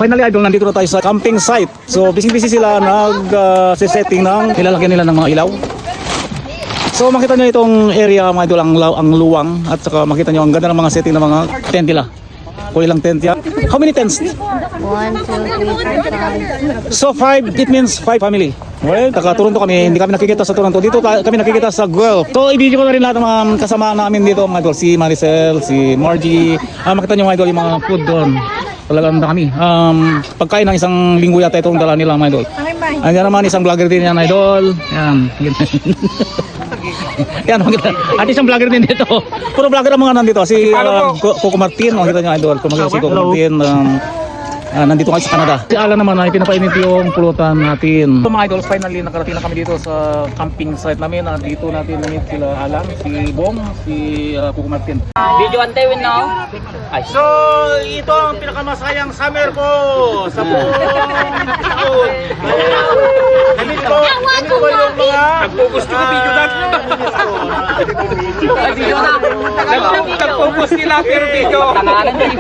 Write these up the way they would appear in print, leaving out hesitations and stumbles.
Finally idol, nandito na tayo sa camping site. So busy sila nag-setting ng nilalagyan nila ng mga ilaw. So makita nyo itong area mga idol, ang luwang, at saka makita nyo ang ganda ng mga setting ng mga tent nila. Kung ilang tent yan. How many tents? 1, 2, 3, 4, 5. So 5, it means 5 family. Well, taga Toronto kami, hindi kami nakikita sa Toronto. Dito kami nakikita sa Guelph. So i-video ko na rin lahat ng mga kasama namin dito mga idol. Si Maricel, si Margie. Makita nyo mga idol yung mga food doon. Talagang dami. Pagkain ng isang linggo yata itong dala nila mga idol. Andiyan naman isang vlogger din yan idol. Yan. Yan, at isang vlogger din dito. Puro vlogger ang mga nandito. Si Coco Martin, makita nyo idol. Kung makita si Coco Martin, nandito kayo sa Canada. Si Alan naman ay pinapainit yung pulutan natin. So mga idols, finally nakarating na kami dito sa camping site namin. Dito natin namit sila Alan, si Bong, si Coco Martin. Video antay win now. Ay. So ito ang pinakamasayang summer ko sa buong taon. Ganito yung mga Nagpo-post ko video na. Video na. Nagpo-post nila pero video. Tangalan din.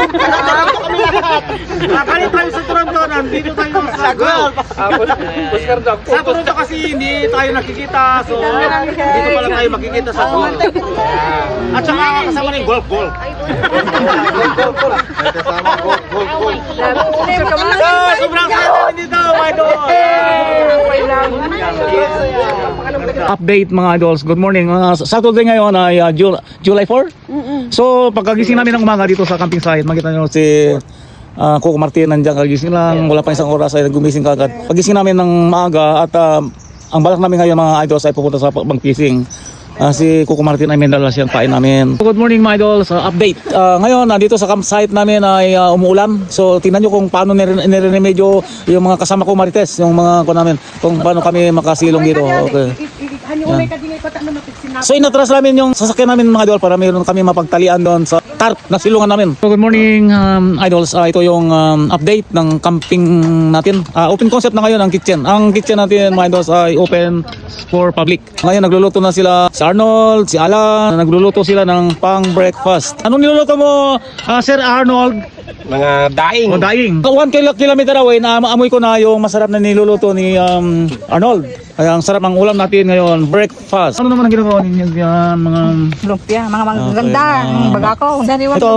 Nakalit tayo sa Toronto, nandito tayo sa Guelph. Sa Toronto kasi hindi tayo nakikita, so dito pala tayo makikita sa Guelph. At saka kasama na yung golf. Sobrang saya namin dito, mga idol. Update mga idols, good morning. Saturday ngayon ay July 4. So pagkagising namin ng umaga dito sa camping site, makita nyo si Coco Martin nandiyan, kagising lang, wala pa isang oras ay gumising kagad. Pagising namin ng maaga at ang balak namin ngayon mga idols ay pupunta sa pang-fishing. Si Coco Martin ay may dala siyang pain namin. Good morning mga idols, update. Ngayon dito sa campsite namin ay umuulan. So tingnan nyo kung paano nire-remedyo yung mga kasama ko Marites, yung mga ko namin, kung paano kami makasilong dito. Okay. So inatras namin yung sasakyan namin mga idol para mayroon kami mapagtalian doon sa tarp na silungan namin. So good morning idols, ito yung update ng camping natin. Open concept na ngayon ang kitchen. Ang kitchen natin mga idols ay open for public. Ngayon nagluluto na sila si Arnold, si Alan, nagluluto sila ng pang breakfast. Anong niluluto mo Sir Arnold? Mga daing. Daing. 1 kilometer away na maamoy ko na yung masarap na niluluto ni Arnold. Kaya ang sarap ng ulam natin ngayon, breakfast. Ano naman ang ginagawa ninyo yan, mga Lumpia, mga magaganda, bagako. ito,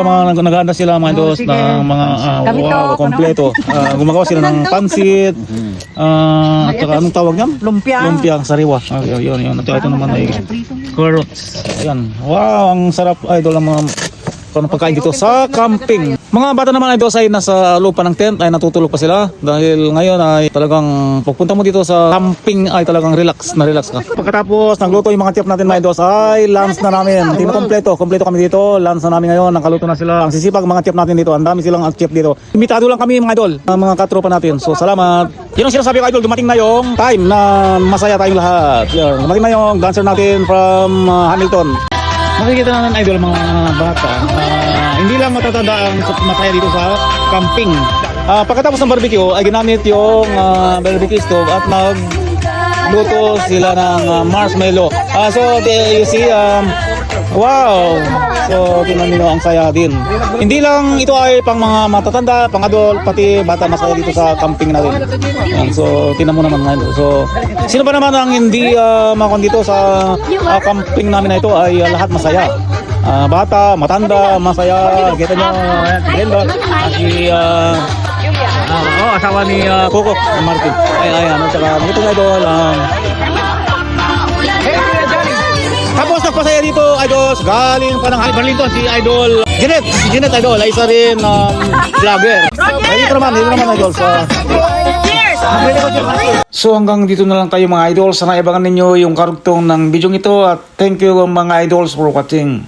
mga naghahanda sila mga dos ng mga kompleto. Gumagawa sila ng pansit, at saka anong tawag niyan? Lumpia. Lumpia, sariwa. Yun. At ito naman ay carrots. Ayan. Wow, ang sarap idol ang mga pagkain dito sa camping. Mga bata naman ay ay nasa loob pa ng tent, ay natutulog pa sila dahil ngayon ay talagang pagpunta mo dito sa camping ay talagang relax ka. Pagkatapos nagluto yung mga chef natin mga idos ay lunch na namin. Kompleto kami dito, lunch na namin ngayon, nakaluto na sila. Ang sisipag mga chef natin dito, ang dami silang chef dito. Imbitado lang kami mga idol, mga katropa natin. So salamat. Yun ang sinasabi ko idol, dumating na yung time na masaya tayong lahat. Dumating na yung dancer natin from Hamilton. Makikita natin idol mga bata, hindi lang matatanda ang masaya dito sa camping. Pagkatapos ng barbecue ay ginamit yung barbecue stove at nagluto sila ng marshmallow. So you see, wow! So tingnan niyo ang saya din. Hindi lang ito ay pang mga matatanda, pang adult, pati bata masaya dito sa camping natin. So tingnan mo naman ngayon. So sino ba naman ang hindi makon dito sa camping namin na ito ay lahat masaya. Bata, matanda, masaya. Kita nyo, Brenda, si asawa ni Coco Martin. Ayan, at saka dito nga idol. Tapos nagpasaya dito, idol, galing pa ng Burlington, si idol Jeanette idol, ay isa rin vlogger. Dito naman idol sa So hanggang dito na lang tayo mga idol. Sana ibangan ninyo yung karugtong ng video ito at thank you mga idols for watching.